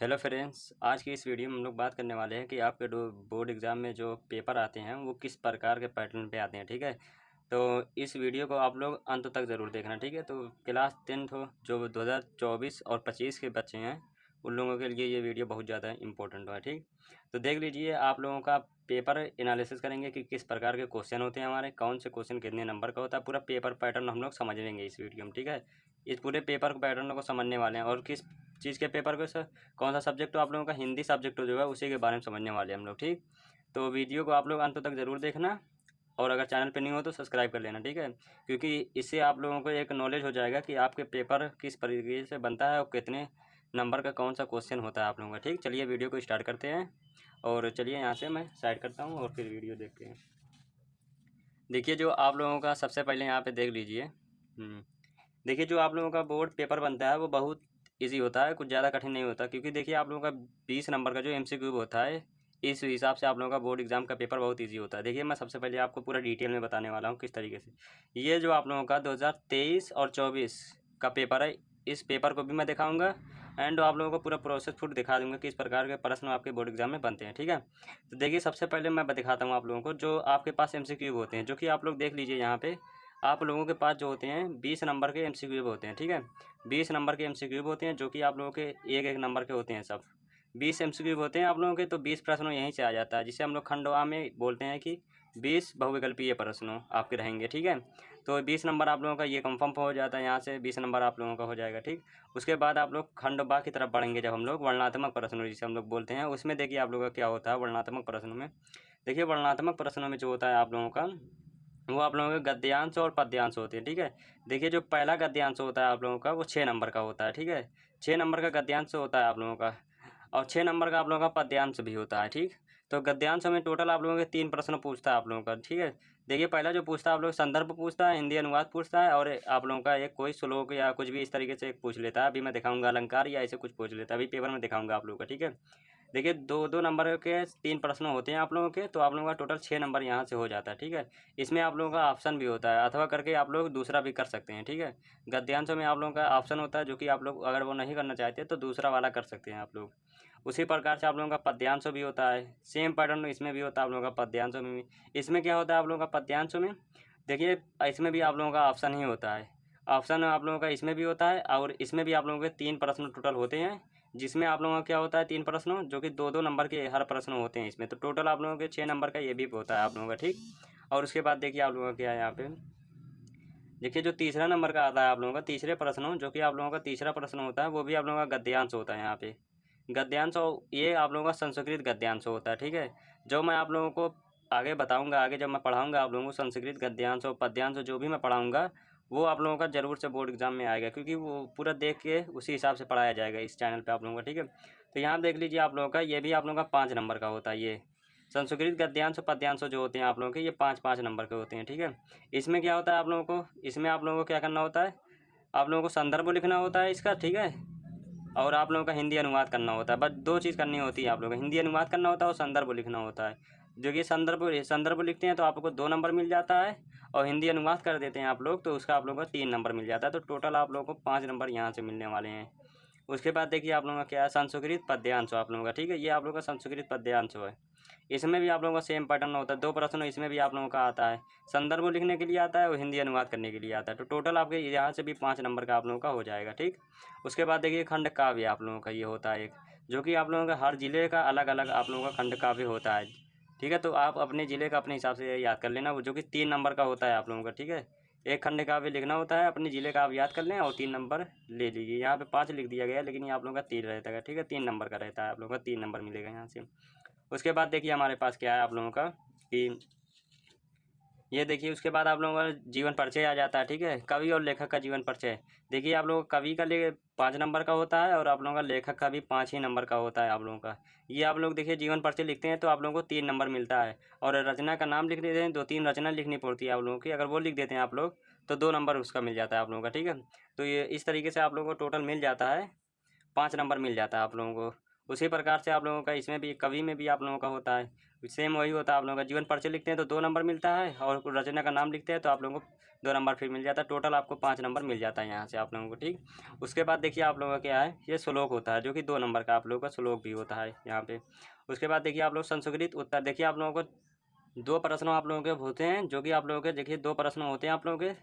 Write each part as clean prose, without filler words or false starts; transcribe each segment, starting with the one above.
Hello friends, आज की इस वीडियो में हम लोग बात करने वाले हैं कि आपके बोर्ड एग्ज़ाम में जो पेपर आते हैं वो किस प्रकार के पैटर्न पे आते हैं। ठीक है, तो इस वीडियो को आप लोग अंत तक ज़रूर देखना। ठीक है, तो क्लास 10th हो जो 2024 और 25 के बच्चे हैं उन लोगों के लिए ये वीडियो बहुत ज़्यादा इंपॉर्टेंट है। ठीक, तो देख लीजिए, आप लोगों का पेपर एनालिसिस करेंगे कि किस प्रकार के क्वेश्चन होते हैं, हमारे कौन से क्वेश्चन कितने नंबर का होता है। पूरा पेपर पैटर्न हम लोग समझ लेंगे इस वीडियो में। ठीक है, इस पूरे पेपर पैटर्न को समझने वाले हैं और किस चीज़ के पेपर को सर कौन सा सब्जेक्ट हो आप लोगों का, हिंदी सब्जेक्ट जो है उसी के बारे में समझने वाले हैं हम लोग। ठीक, तो वीडियो को आप लोग अंत तक ज़रूर देखना और अगर चैनल पे नहीं हो तो सब्सक्राइब कर लेना। ठीक है, क्योंकि इससे आप लोगों को एक नॉलेज हो जाएगा कि आपके पेपर किस तरीके से बनता है और कितने नंबर का कौन सा क्वेश्चन होता है आप लोगों का। ठीक, चलिए वीडियो को स्टार्ट करते हैं और चलिए यहाँ से मैं साइड करता हूँ और फिर वीडियो देखते हैं। देखिए, जो आप लोगों का सबसे पहले यहाँ पे देख लीजिए। देखिए, जो आप लोगों का बोर्ड पेपर बनता है वो बहुत इजी होता है, कुछ ज़्यादा कठिन नहीं होता। क्योंकि देखिए, आप लोगों का 20 नंबर का जो MCQ होता है, इस हिसाब से आप लोगों का बोर्ड एग्जाम का पेपर बहुत इजी होता है। देखिए, मैं सबसे पहले आपको पूरा डिटेल में बताने वाला हूँ किस तरीके से। ये जो आप लोगों का 2023 और 24 का पेपर है, इस पेपर को भी मैं दिखाऊंगा एंड आप लोगों को पूरा प्रोसेस फुट दिखा दूंगा किस प्रकार के प्रश्न आपके बोर्ड एग्जाम में बनते हैं। ठीक है, तो देखिए, सबसे पहले मैं दिखाता हूँ आप लोगों को जो आपके पास MCQ होते हैं, जो कि आप लोग देख लीजिए यहाँ पे। आप लोगों के पास जो होते हैं 20 नंबर के MCQ होते हैं। ठीक है, 20 नंबर के MCQ होते हैं, जो कि आप लोगों के एक एक नंबर के होते हैं। सब 20 MCQ होते हैं आप लोगों के, तो 20 प्रश्नों यहीं से आ जाता है, जिसे हम लोग खंडवा में बोलते हैं कि 20 बहुविकल्पीय प्रश्नों आपके रहेंगे। ठीक है, तो 20 नंबर आप लोगों का ये कंफर्म हो जाता है, यहाँ से 20 नंबर आप लोगों का हो जाएगा। ठीक, उसके बाद आप लोग खंडवा की तरफ बढ़ेंगे, जब हम लोग वर्णनात्मक प्रश्नों जिसे हम लोग बोलते हैं, उसमें देखिए आप लोगों का क्या होता है वर्णनात्मक प्रश्नों में। देखिए, वर्णनात्मक प्रश्नों में जो होता है आप लोगों का, वो आप लोगों के गद्यांश और पद्यांश होते हैं। ठीक है, देखिए, जो पहला गद्यांश होता है आप लोगों का वो 6 नंबर का होता है। ठीक है, 6 नंबर का गद्यांश होता है आप लोगों का, और 6 नंबर का आप लोगों का पद्यांश भी होता है। ठीक, तो गद्यांश में टोटल आप लोगों के 3 प्रश्न पूछता है आप लोगों का। ठीक है, देखिए, पहला जो पूछता है आप लोग संदर्भ पूछता है, हिंदी अनुवाद पूछता है, और आप लोगों का एक कोई श्लोक या कुछ भी इस तरीके से एक पूछ लेता है। अभी मैं दिखाऊंगा अलंकार या ऐसे कुछ पूछ लेता है, अभी पेपर में दिखाऊंगा आप लोगों का। ठीक है, देखिए, दो दो नंबर के 3 प्रश्न होते हैं आप लोगों के, तो आप लोगों का टोटल 6 नंबर यहाँ से हो जाता है। ठीक है, इसमें आप लोगों का ऑप्शन भी होता है, अथवा करके आप लोग दूसरा भी कर सकते हैं। ठीक है, गद्यांशों में आप लोगों का ऑप्शन होता है, जो कि आप लोग अगर वो नहीं करना चाहते तो दूसरा वाला कर सकते हैं आप लोग। उसी प्रकार से आप लोगों का पद्यांश भी होता है, सेम पैटर्न इसमें भी होता है आप लोगों का पद्यांशों में भी। इसमें क्या होता है आप लोगों का पद्यांशों में, देखिए, इसमें भी आप लोगों का ऑप्शन ही होता है। ऑप्शन आप लोगों का इसमें भी होता है और इसमें भी आप लोगों के 3 प्रश्न टोटल होते हैं, जिसमें आप लोगों का क्या होता है 3 प्रश्नों, जो कि 2-2 नंबर के हर प्रश्न होते हैं इसमें, तो टोटल आप लोगों के 6 नंबर का ये भी होता है आप लोगों का। ठीक, और उसके बाद देखिए आप लोगों का क्या है यहाँ पे। देखिए, जो तीसरा नंबर का आता है आप लोगों का तीसरे प्रश्नों, जो कि आप लोगों का तीसरा प्रश्न होता है, वो भी आप लोगों का गद्यांश होता है यहाँ पे। गद्यांश, और ये आप लोगों का संस्कृत गद्यांश होता है। ठीक है, जो मैं आप लोगों को आगे बताऊंगा, आगे जब मैं पढ़ाऊंगा आप लोगों को संस्कृत गद्यांश और पद्यांश जो भी मैं पढ़ाऊंगा, वो आप लोगों का ज़रूर से बोर्ड एग्जाम में आएगा, क्योंकि वो पूरा देख के उसी हिसाब से पढ़ाया जाएगा इस चैनल पे आप लोगों का। ठीक है, तो यहाँ देख लीजिए आप लोगों का, ये भी आप लोगों का 5 नंबर का होता है। ये संस्कृत गद्यांश और पद्यांश जो होते हैं आप लोगों के, ये 5-5 नंबर के होते हैं। ठीक है, इसमें क्या होता है आप लोगों को, इसमें आप लोगों को क्या करना होता है, आप लोगों को संदर्भ लिखना होता है इसका। ठीक है, और आप लोगों का हिंदी अनुवाद करना होता है। बस 2 चीज़ करनी होती है आप लोगों को, हिंदी अनुवाद करना होता है और संदर्भ लिखना होता है। जो कि संदर्भ लिखते हैं तो आपको 2 नंबर मिल जाता है, और हिंदी अनुवाद कर देते हैं आप लोग तो उसका आप लोगों को 3 नंबर मिल जाता है। तो टोटल आप लोगों को 5 नंबर यहाँ से मिलने वाले हैं। उसके बाद देखिए आप लोगों का क्या है, संस्कृत पद्यांश आप लोगों का। ठीक है, ये आप लोगों का संस्कृत पद्यांश है। इसमें भी आप लोगों का सेम पैटर्न होता है, 2 प्रश्न इसमें भी आप लोगों का आता है, संदर्भ लिखने के लिए आता है और हिंदी अनुवाद करने के लिए आता है। तो टोटल आपके यहाँ से भी 5 नंबर का आप लोगों का हो जाएगा। ठीक, उसके बाद देखिए खंड काव्य आप लोगों का ये होता है एक, जो कि आप लोगों का हर ज़िले का अलग अलग आप लोगों का खंड काव्य होता है। ठीक है, तो आप अपने ज़िले का अपने हिसाब से याद कर लेना, वो जो कि 3 नंबर का होता है आप लोगों का। ठीक है, एक खंड काव्य लिखना होता है, अपने ज़िले का आप याद कर लें और 3 नंबर ले लीजिए। यहाँ पे 5 लिख दिया गया है, लेकिन ये आप लोगों का 3 रहता है। ठीक है, 3 नंबर का रहता है, आप लोगों का 3 नंबर मिलेगा यहाँ से। उसके बाद देखिए हमारे पास क्या है आप लोगों का कि ये देखिए, उसके बाद आप लोगों का जीवन परिचय आ जाता है। ठीक है, कवि और लेखक का जीवन परिचय। देखिए, आप लोगों का कवि का लिए 5 नंबर का होता है और आप लोगों का लेखक का भी 5 ही नंबर का होता है आप लोगों का। ये आप लोग देखिए जीवन परिचय लिखते हैं तो आप लोगों को 3 नंबर मिलता है, और रचना का नाम लिख देते हैं, 2-3 रचना लिखनी पड़ती है आप लोगों की, अगर वो लिख देते हैं आप लोग तो 2 नंबर उसका मिल जाता है आप लोगों का। ठीक है, तो ये इस तरीके से आप लोगों को टोटल मिल जाता है, 5 नंबर मिल जाता है आप लोगों को। उसी प्रकार से आप लोगों का इसमें भी कवि में भी आप लोगों का होता है, सेम वही होता है। आप लोगों का जीवन परिचय लिखते हैं तो 2 नंबर मिलता है, और रचना का नाम लिखते हैं तो आप लोगों को 2 नंबर फिर मिल जाता है। टोटल आपको 5 नंबर मिल जाता है यहाँ से आप लोगों को, ठीक। उसके बाद देखिए आप लोगों का क्या है, ये श्लोक होता है जो कि 2 नंबर का आप लोगों का श्लोक भी होता है यहाँ पे। उसके बाद देखिए आप लोग संस्कृत उत्तर, देखिए आप लोगों को 2 प्रश्न आप लोगों के होते हैं, जो कि आप लोगों के देखिए 2 प्रश्न होते हैं आप लोगों के,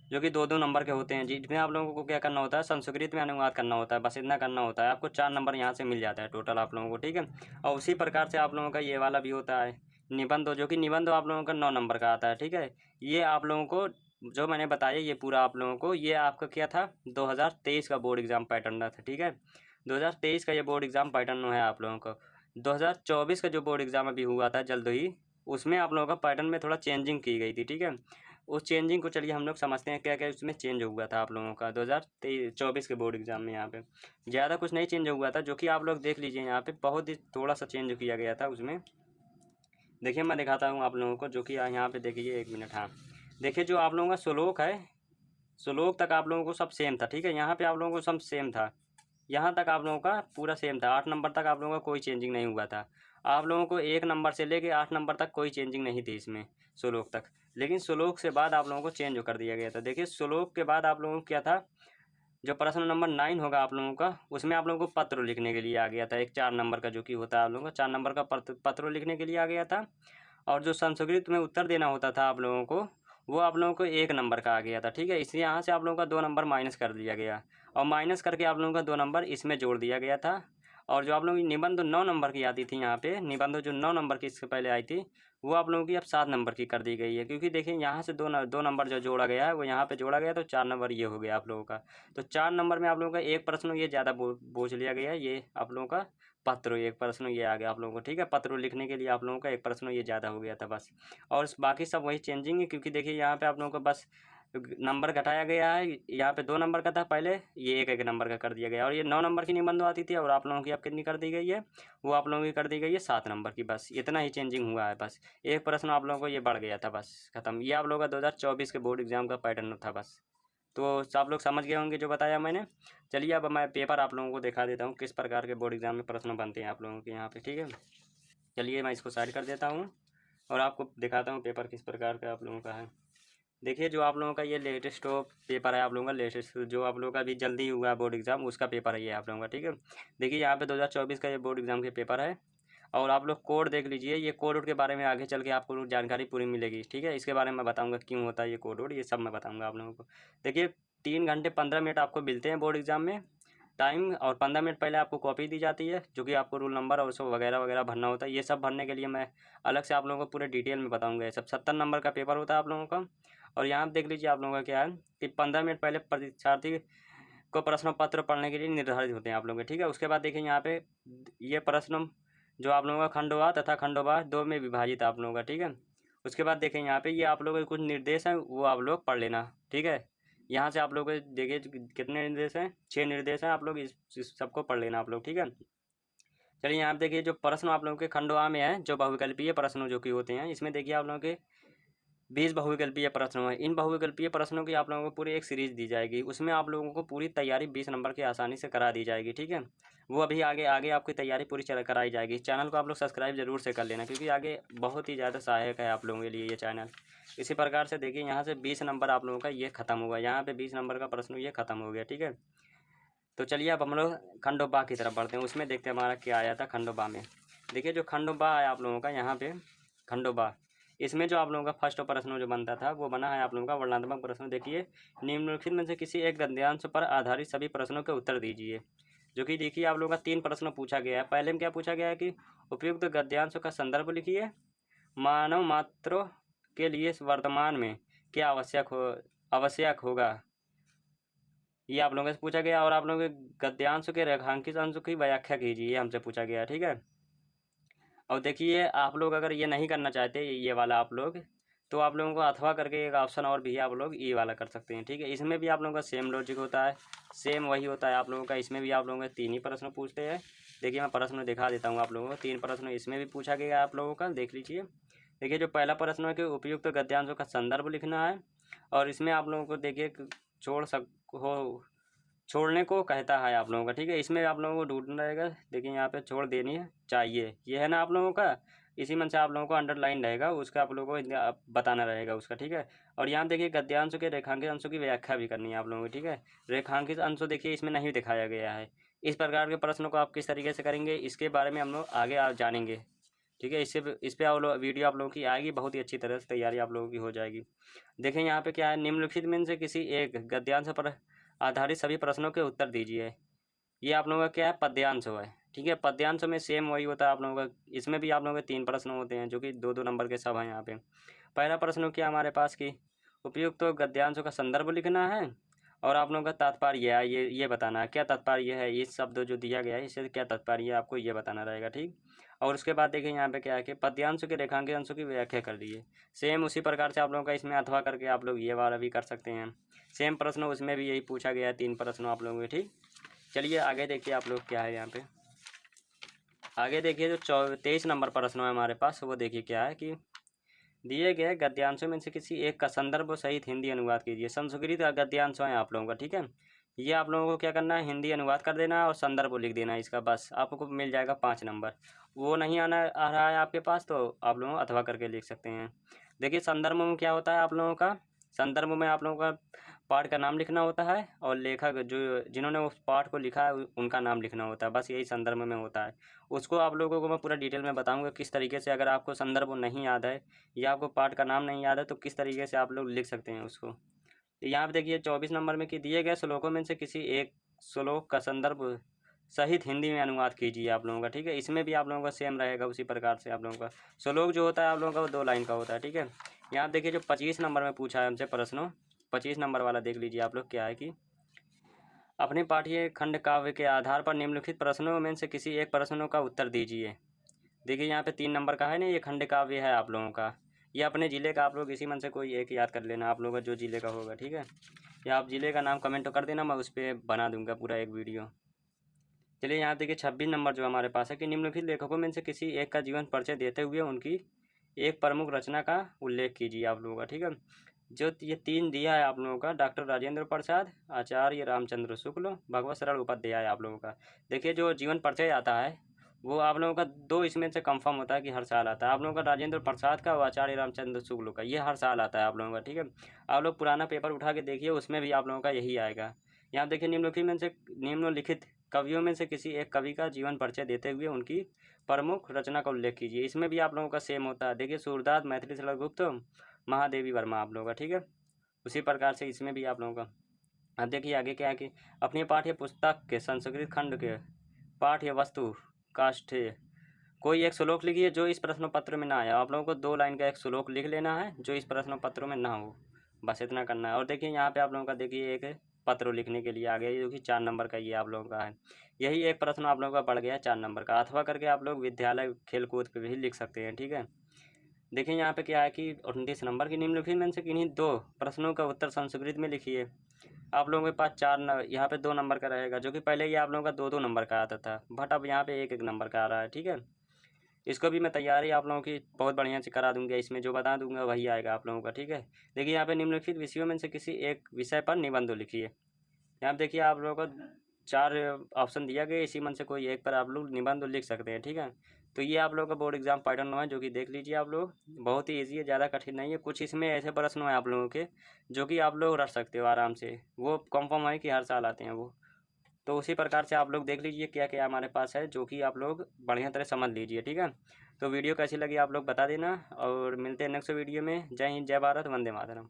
जो कि 2-2 नंबर के होते हैं, जिसमें आप लोगों को क्या करना होता है, संस्कृत में अनुवाद करना होता है, बस इतना करना होता है। आपको 4 नंबर यहाँ से मिल जाता है टोटल आप लोगों को, ठीक है। और उसी प्रकार से आप लोगों का ये वाला भी होता है निबंध, जो कि निबंध आप लोगों का 9 नंबर का आता है, ठीक है। ये आप लोगों को जो मैंने बताया ये पूरा आप लोगों को, ये आपका क्या था, 2023 का बोर्ड एग्जाम पैटर्न था, ठीक है। 2023 का ये बोर्ड एग्जाम पैटर्न है आप लोगों को। 2024 का जो बोर्ड एग्जाम अभी हुआ था जल्द ही, उसमें आप लोगों का पैटर्न में थोड़ा चेंजिंग की गई थी, ठीक है। उस चेंजिंग को चलिए हम लोग समझते हैं क्या क्या उसमें चेंज हुआ था आप लोगों का 2024 के बोर्ड एग्जाम में। यहाँ पे ज़्यादा कुछ नहीं चेंज हुआ था, जो कि आप लोग देख लीजिए यहाँ पे बहुत ही थोड़ा सा चेंज किया गया था उसमें। देखिए मैं दिखाता हूँ आप लोगों को, जो कि यहाँ पे देखिए 1 मिनट, हाँ देखिए जो आप लोगों का श्लोक है, श्लोक तक आप लोगों को सब सेम था, ठीक है। यहाँ पे आप लोगों को सब सेम था, यहाँ तक आप लोगों का पूरा सेम था। 8 नंबर तक आप लोगों का कोई चेंजिंग नहीं हुआ था। आप लोगों को 1 नंबर से लेके 8 नंबर तक कोई चेंजिंग नहीं थी इसमें श्लोक तक। लेकिन श्लोक से बाद आप लोगों को चेंज कर दिया गया था। देखिए श्लोक के बाद आप लोगों को क्या था, जो प्रश्न नंबर 9 होगा आप लोगों का, उसमें आप लोगों को पत्र लिखने के लिए आ गया था, एक 4 नंबर का जो कि होता है आप लोगों का 4 नंबर का पत्र लिखने के लिए आ गया था। और जो संस्कृत में उत्तर देना होता था आप लोगों को, वो आप लोगों को 1 नंबर का आ गया था, ठीक है। इसलिए यहाँ से आप लोगों का 2 नंबर माइनस कर दिया गया, और माइनस करके आप लोगों का 2 नंबर इसमें जोड़ दिया गया था। और जो आप लोगों की निबंध 9 नंबर की आती थी, यहाँ पे निबंध जो 9 नंबर की इससे पहले आई थी, वो आप लोगों की अब 7 नंबर की कर दी गई है। क्योंकि देखिए यहाँ से 2 नंबर जो जोड़ा गया है वो यहाँ पे जोड़ा गया, तो 4 नंबर ये हो गया आप लोगों का। तो 4 नंबर में आप लोगों का एक प्रश्न ये ज़्यादा बोझ लिया गया है, ये आप लोगों का पत्र एक प्रश्न ये आ गया आप लोगों को, ठीक है। पत्र लिखने के लिए आप लोगों का एक प्रश्न ये ज़्यादा हो गया था बस। और बाकी सब वही चेंजिंग है, क्योंकि देखिए यहाँ पे आप लोगों को बस नंबर घटाया गया है। यहाँ पे 2 नंबर का था पहले, ये 1-1 नंबर का कर दिया गया। और ये 9 नंबर की निबंध आती थी, और आप लोगों की अब कितनी कर दी गई है, वो आप लोगों की कर दी गई है 7 नंबर की। बस इतना ही चेंजिंग हुआ है, बस एक प्रश्न आप लोगों को ये बढ़ गया था, बस खत्म। ये आप लोगों का 2024 के बोर्ड एग्जाम का पैटर्न था बस। तो आप लोग समझ गए होंगे जो बताया मैंने। चलिए अब मैं पेपर आप लोगों को दिखा देता हूँ किस प्रकार के बोर्ड एग्जाम में प्रश्न बनते हैं आप लोगों के यहाँ पे, ठीक है। चलिए मैं इसको साइड कर देता हूँ और आपको दिखाता हूँ पेपर किस प्रकार का आप लोगों का है। देखिए जो आप लोगों का ये लेटेस्ट पेपर है आप लोगों का, लेटेस्ट जो आप लोगों का अभी जल्दी हुआ बोर्ड एग्जाम, उसका पेपर है ये आप लोगों का, ठीक है। देखिए यहाँ पे 2024 का ये बोर्ड एग्जाम के पेपर है। और आप लोग कोड देख लीजिए, ये कोड वोड के बारे में आगे चल के आपको जानकारी पूरी मिलेगी, ठीक है। इसके बारे में बताऊंगा क्यों होता है ये कोड वोड, ये सब मैं बताऊंगा आप लोगों को। देखिए 3 घंटे 15 मिनट आपको मिलते हैं बोर्ड एग्जाम में टाइम, और 15 मिनट पहले आपको कॉपी दी जाती है, जो कि आपको रोल नंबर और सब वगैरह वगैरह भरना होता है। ये सब भरने के लिए मैं अलग से आप लोगों को पूरे डिटेल में बताऊंगा। ये सब 70 नंबर का पेपर होता है आप लोगों का। और यहाँ आप देख लीजिए आप लोगों का क्या है कि 15 मिनट पहले परीक्षार्थी को प्रश्न पत्र पढ़ने के लिए निर्धारित होते हैं आप लोगों के, ठीक है। उसके बाद देखिए यहाँ पे ये प्रश्न जो आप लोगों का खंडोवा तथा खंडोवा 2 में विभाजित है आप लोगों का, ठीक है। उसके बाद देखें यहाँ पे ये आप लोगों के कुछ निर्देश हैं, वो आप लोग पढ़ लेना, ठीक है। यहाँ से आप लोग देखिए कितने निर्देश हैं, 6 निर्देश हैं, आप लोग इस सबको पढ़ लेना आप लोग, ठीक है। चलिए यहाँ पे देखिए जो प्रश्न आप लोगों के खंडोवा में है, जो बहुविकल्पीय प्रश्न जो कि होते हैं, इसमें देखिए आप लोगों के 20 बहुविकल्पीय प्रश्न हैं। इन बहुविकल्पीय प्रश्नों की आप लोगों को पूरी एक सीरीज दी जाएगी, उसमें आप लोगों को पूरी तैयारी 20 नंबर की आसानी से करा दी जाएगी, ठीक है। वो अभी आगे आगे आपकी तैयारी पूरी कराई जाएगी। चैनल को आप लोग सब्सक्राइब जरूर से कर लेना, क्योंकि आगे बहुत ही ज़्यादा सहायक है आप लोगों के लिए ये चैनल। इसी प्रकार से देखिए यहाँ से 20 नंबर आप लोगों का ये खत्म हुआ, यहाँ पे 20 नंबर का प्रश्न ये खत्म हो गया, ठीक है। तो चलिए अब हम लोग खंडोबा की तरफ बढ़ते हैं, उसमें देखते हैं हमारा क्या आया था खंडोबा में। देखिए जो खंडोबा है आप लोगों का यहाँ पे खंडोबा, इसमें जो आप लोगों का फर्स्ट प्रश्न जो बनता था वो बना है आप लोगों का वर्णनात्मक प्रश्न। देखिए निम्नलिखित में से किसी एक गद्यांश पर आधारित सभी प्रश्नों के उत्तर दीजिए। जो कि देखिए आप लोगों का 3 प्रश्न पूछा गया है। पहले में क्या पूछा गया है कि उपयुक्त गद्यांशों का संदर्भ लिखिए, मानव मात्रों के लिए वर्तमान में क्या आवश्यक होगा, ये आप लोगों से पूछा गया। और आप लोगों के गद्यांश के रेखांकित अंश की व्याख्या कीजिए, ये हमसे पूछा गया, ठीक है। और देखिए आप लोग अगर ये नहीं करना चाहते ये वाला आप लोग, तो आप लोगों को अथवा करके एक ऑप्शन और भी है, आप लोग ये वाला कर सकते हैं, ठीक है। इसमें भी आप लोगों का सेम लॉजिक होता है, सेम वही होता है आप लोगों का। इसमें भी आप लोगों के 3 ही प्रश्न पूछते हैं। देखिए मैं प्रश्न दिखा देता हूँ आप लोगों को, 3 प्रश्न इसमें भी पूछा गया आप लोगों का, देख लीजिए। देखिए जो पहला प्रश्न है कि उपयुक्त गद्यांशों का संदर्भ लिखना है, और इसमें आप लोगों को देखिए छोड़ छोड़ने को कहता है आप लोगों का, ठीक है। इसमें आप लोगों को ढूंढना रहेगा। देखिए यहाँ पे छोड़ देनी है चाहिए, ये है ना आप लोगों का। इसी मन से आप लोगों को अंडरलाइन रहेगा, उसका आप लोगों को बताना रहेगा उसका, ठीक है। और यहाँ देखिए गद्यांशों के रेखांकित अंशों की व्याख्या भी करनी है आप लोगों को, ठीक है। रेखांकित अंशों देखिए इसमें नहीं दिखाया गया है। इस प्रकार के प्रश्नों को आप किस तरीके से करेंगे, इसके बारे में हम लोग आगे आप जानेंगे, ठीक है। इस पे आप लोग वीडियो आप लोगों की आएगी, बहुत ही अच्छी तरह से तैयारी आप लोगों की हो जाएगी। देखें यहाँ पे क्या है, निम्नलिखित में से किसी एक गद्यांश पर आधारित सभी प्रश्नों के उत्तर दीजिए। ये आप लोगों का क्या है, पद्यांश है, ठीक है। पद्यांश में सेम वही होता है आप लोगों का। इसमें भी आप लोगों के 3 प्रश्न होते हैं, जो कि 2-2 नंबर के सब हैं यहाँ पे। पहला प्रश्न क्या हमारे पास की उपयुक्त तो गद्यांशों का संदर्भ लिखना है और आप लोगों का तात्पर्य है, ये बताना है क्या तात्पर्य है, इस शब्द जो दिया गया है इससे क्या तात्पर्य है आपको ये बताना रहेगा, ठीक। और उसके बाद देखिए यहाँ पे क्या है कि पद्यांशों के रेखांकित अंशों की व्याख्या कर दीजिए। सेम उसी प्रकार से आप लोगों का इसमें अथवा करके आप लोग ये वाला भी कर सकते हैं। सेम प्रश्न उसमें भी यही पूछा गया है, 3 प्रश्न आप लोगों के, ठीक। चलिए आगे देखिए आप लोग क्या है यहाँ पे। आगे देखिए जो 23 नंबर प्रश्न है हमारे पास, वो देखिए क्या है कि दिए गए गद्यांशों में से किसी एक का संदर्भ सहित हिंदी अनुवाद कीजिए। संस्कृत गद्यांश है आप लोगों का, ठीक है। ये आप लोगों को क्या करना है, हिंदी अनुवाद कर देना है और संदर्भ लिख देना है इसका, बस आपको मिल जाएगा 5 नंबर। वो नहीं आ रहा है आपके पास तो आप लोग अथवा करके लिख सकते हैं। देखिए संदर्भ में क्या होता है आप लोगों का, संदर्भ में आप लोगों का पाठ का नाम लिखना होता है और लेखक जो जिन्होंने उस पाठ को लिखा है उनका नाम लिखना होता है, बस यही संदर्भ में होता है। उसको आप लोगों को मैं पूरा डिटेल में बताऊंगा किस तरीके से, अगर आपको संदर्भ नहीं याद है या आपको पाठ का नाम नहीं याद है तो किस तरीके से आप लोग लिख सकते हैं उसको। तो यहाँ पे देखिए 24 नंबर में कि दिए गए श्लोकों में से किसी एक श्लोक का संदर्भ सहित हिंदी में अनुवाद कीजिए आप लोगों का, ठीक है। इसमें भी आप लोगों का सेम रहेगा उसी प्रकार से। आप लोगों का श्लोक जो होता है आप लोगों का वो 2 लाइन का होता है, ठीक है। यहाँ देखिए जो 25 नंबर में पूछा है हमसे प्रश्न, 25 नंबर वाला देख लीजिए आप लोग क्या है कि अपने पाठ्य खंड काव्य के आधार पर निम्नलिखित प्रश्नों में से किसी एक प्रश्नों का उत्तर दीजिए। देखिए यहाँ पे 3 नंबर का है ना, ये खंड काव्य है आप लोगों का। ये अपने ज़िले का आप लोग इसी मन से कोई एक याद कर लेना आप लोगों का जो ज़िले का होगा, ठीक है। या आप ज़िले का नाम कमेंट तो कर देना, मैं उस पर बना दूंगा पूरा एक वीडियो। चलिए यहाँ देखिए 26 नंबर जो हमारे पास है कि निम्नलिखित लेखकों में से किसी एक का जीवन परिचय देते हुए उनकी एक प्रमुख रचना का उल्लेख कीजिए आप लोगों का, ठीक है। जो ये 3 दिया है आप लोगों का, डॉक्टर राजेंद्र प्रसाद, आचार्य रामचंद्र शुक्ल, भगवत सरल उपाध्याय आप लोगों का। देखिए जो जीवन परिचय आता है वो आप लोगों का 2 इसमें से कंफर्म होता है कि हर साल आता है। आप लोगों का राजेंद्र प्रसाद का और आचार्य रामचंद्र शुक्ल का, ये हर साल आता है आप लोगों का, ठीक है। आप लोग पुराना पेपर उठा के देखिए, उसमें भी आप लोगों का यही आएगा। यहाँ देखिए निम्नलिखित कवियों में से किसी एक कवि का जीवन परिचय देते हुए उनकी प्रमुख रचना का उल्लेख कीजिए। इसमें भी आप लोगों का सेम होता है। देखिए सूरदास, मैथिली शरद गुप्त, महादेवी वर्मा आप लोगों का, ठीक है। उसी प्रकार से इसमें भी आप लोगों का। अब देखिए आगे क्या है कि अपनी पाठ्य पुस्तक के संस्कृत खंड के पाठ्य वस्तु काष्ठे कोई एक श्लोक लिखिए जो इस प्रश्न पत्र में ना आया। आप लोगों को 2 लाइन का एक श्लोक लिख लेना है जो इस प्रश्न पत्र में ना हो, बस इतना करना है। और देखिए यहाँ पे आप लोगों का देखिए एक पत्र लिखने के लिए आ गया, जो कि 4 नंबर का ये आप लोगों का है। यही एक प्रश्न आप लोगों का बढ़ गया 4 नंबर का। अथवा करके आप लोग विद्यालय खेल कूद पे भी लिख सकते हैं, ठीक है। देखिए यहाँ पे क्या है कि 29 नंबर की निम्नलिखित में से किन्हीं 2 प्रश्नों का उत्तर संस्कृत में लिखिए। आप लोगों के पास यहाँ पे 2 नंबर का रहेगा, जो कि पहले ये आप लोगों का 2-2 नंबर का आता था, बट अब यहाँ पे 1-1 नंबर का आ रहा है, ठीक है। इसको भी मैं तैयारी आप लोगों की बहुत बढ़िया से करा दूंगा, इसमें जो बता दूंगा वही आएगा आप लोगों का, ठीक है। देखिए यहाँ पे निम्नलिखित विषयों में से किसी एक विषय पर निबंध लिखिए। यहाँ पे देखिए आप लोगों को 4 ऑप्शन दिया गया, इसी मन से कोई एक पर आप लोग निबंध लिख सकते हैं, ठीक है। तो ये आप लोगों का बोर्ड एग्जाम पैटर्न 9 है, जो कि देख लीजिए आप लोग, बहुत ही ईजी है, ज़्यादा कठिन नहीं है। कुछ इसमें ऐसे प्रश्न हैं आप लोगों के जो कि आप लोग रख सकते हो आराम से, वो कंफर्म है कि हर साल आते हैं वो। तो उसी प्रकार से आप लोग देख लीजिए क्या क्या हमारे पास है, जो कि आप लोग बढ़िया तरह समझ लीजिए, ठीक है। तो वीडियो कैसी लगी आप लोग बता देना और मिलते हैं नेक्स्ट वीडियो में। जय हिंद, जय भारत, वंदे मातरम।